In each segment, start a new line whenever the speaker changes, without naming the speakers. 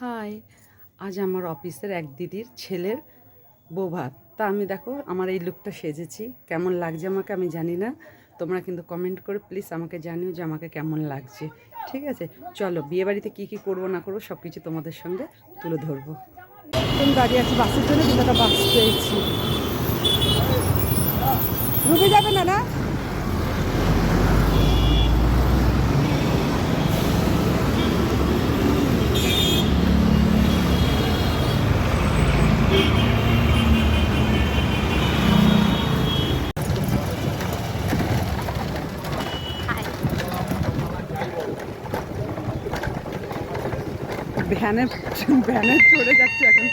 High, আজ আমার অফিসের এক দিদির ছেলের বৌভাত। তা আমি দেখো আমার এই লুকটা সেজেছি, কেমন লাগছে আমাকে আমি জানি না। তোমরা কিন্তু কমেন্ট করে প্লিজ আমাকে জানিও যে আমাকে কেমন লাগছে। ঠিক আছে, চলো বিয়েবাড়িতে কী কী করবো না করবো সব কিছু তোমাদের সঙ্গে তুলে ধরবো। তুমি দাঁড়িয়ে আছি বাসের জন্য, কিন্তু একটা বাস পেয়েছি। রুবি যাবে না না? ভ্যানে ভ্যানে চড়ে যাচ্ছে এখন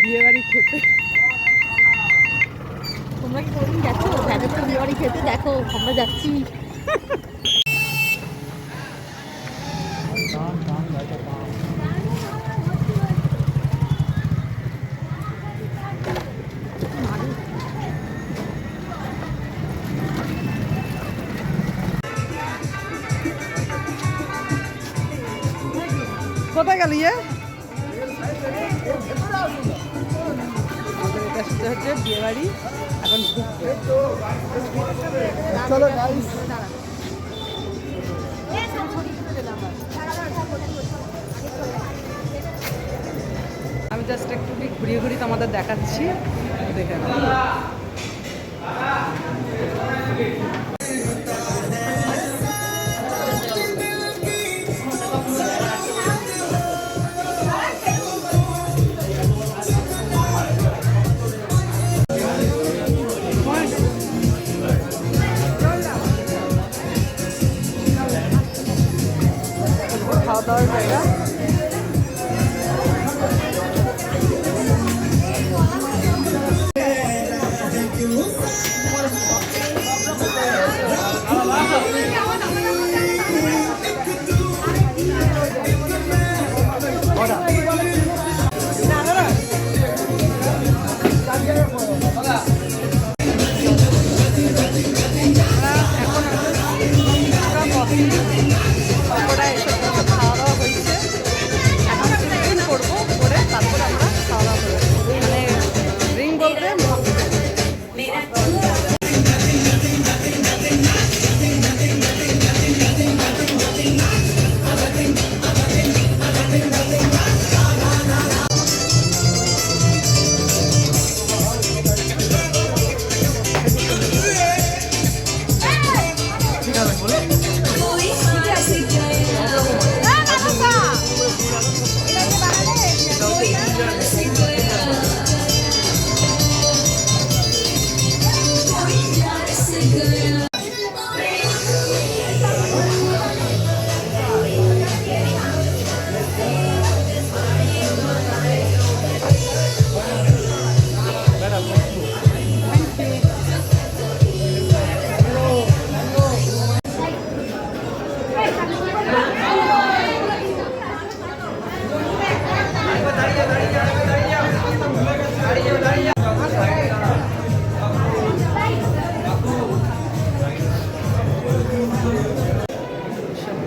বিয়েবাড়ি খেতে।
তোমরা কি কোনোদিন গেছো ভ্যানে করে বিয়েবাড়ি খেতে? দেখো আমরা যাচ্ছি।
কোথায় গেল ইয়ে? এটা হচ্ছে বিয়েবাড়ি, এখন চলো গাইস। আমি জাস্ট একটু ঘুরিয়ে ঘুরিয়ে তোমাদের দেখাচ্ছি, দেখে নাও। খাওয়া দাওয়ার জায়গা।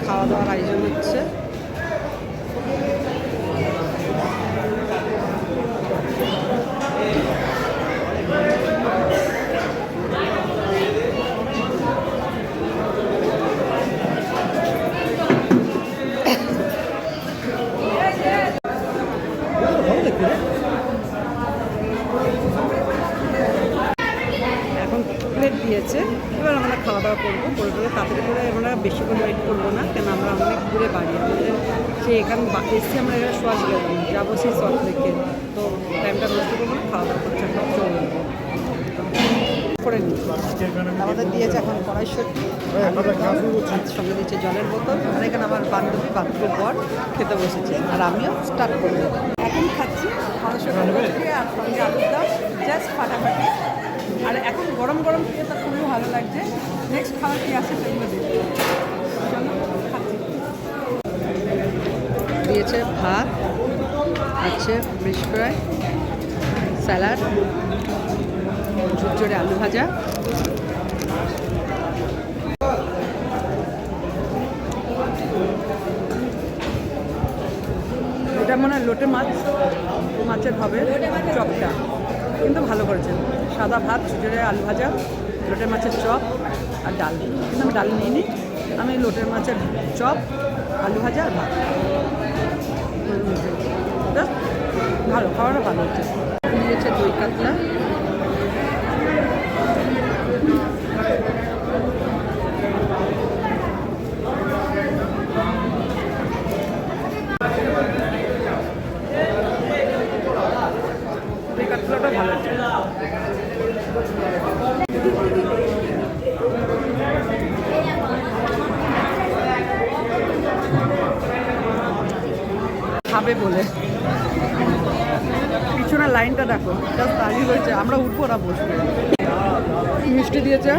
খাওয়া দাওয়ার আয়োজন হচ্ছে। এখন প্লেট দিয়েছে, এবার আমরা খাওয়া দাওয়া করবো। করে তাড়াতাড়ি করে আমরা বেশি করে ওয়েট করবো না, কেন আমরা অনেক দূরে বাড়ি আমাদের। সে এখানে এসছি আমরা এখানে শোয়াস গেলাম, যাবো সেই শট থেকে, তো টাইমটা নষ্ট করবো না, খাওয়া দাওয়া করছে এখন চলে যাবো করে নিই। আমাদের দিয়েছে এখন কড়াইশুঁটি, সঙ্গে দিয়েছে জলের বোতল। আর এখানে আমার বান্ধবী বান্ধব বর খেতে বসেছে, আর আমিও স্টার্ট করবো। এখন খাচ্ছি কড়াইশুঁটি আর সঙ্গে আলুর দম, জাস্ট ফাটাফাটি। আর এখন গরম গরম খেতে তো খুবই ভালো লাগছে। নেক্সট খাবার কি আছে সেগুলো দেখি। খাচ্ছি। দিয়েছে ভাত, আছে ফিশ ফ্রাই, স্যালাড, ঝুরঝুরে আলু ভাজা, এটা মানে লোটে মাছের হবে চপটা, কিন্তু ভালো করেছেন। সাদা ভাত, ছিচড়ে আলু ভাজা, লোটে মাছের চপ আর ডাল। কিন্তু আমি ডাল নিইনি, আমি লোটের মাছের চপ, আলু ভাজা আর ভাত। জাস্ট ভালো, খাওয়াটা ভালো হচ্ছে। দিয়েছে দই কাতলা, দই কাতলাটা ভালো হচ্ছে। খাবে বলে পিছনে লাইনটা দেখো, জাস্ট দাঁড়িয়ে রয়েছে। আমরা উঠবো না, বসবো। মিষ্টি দিয়েছে,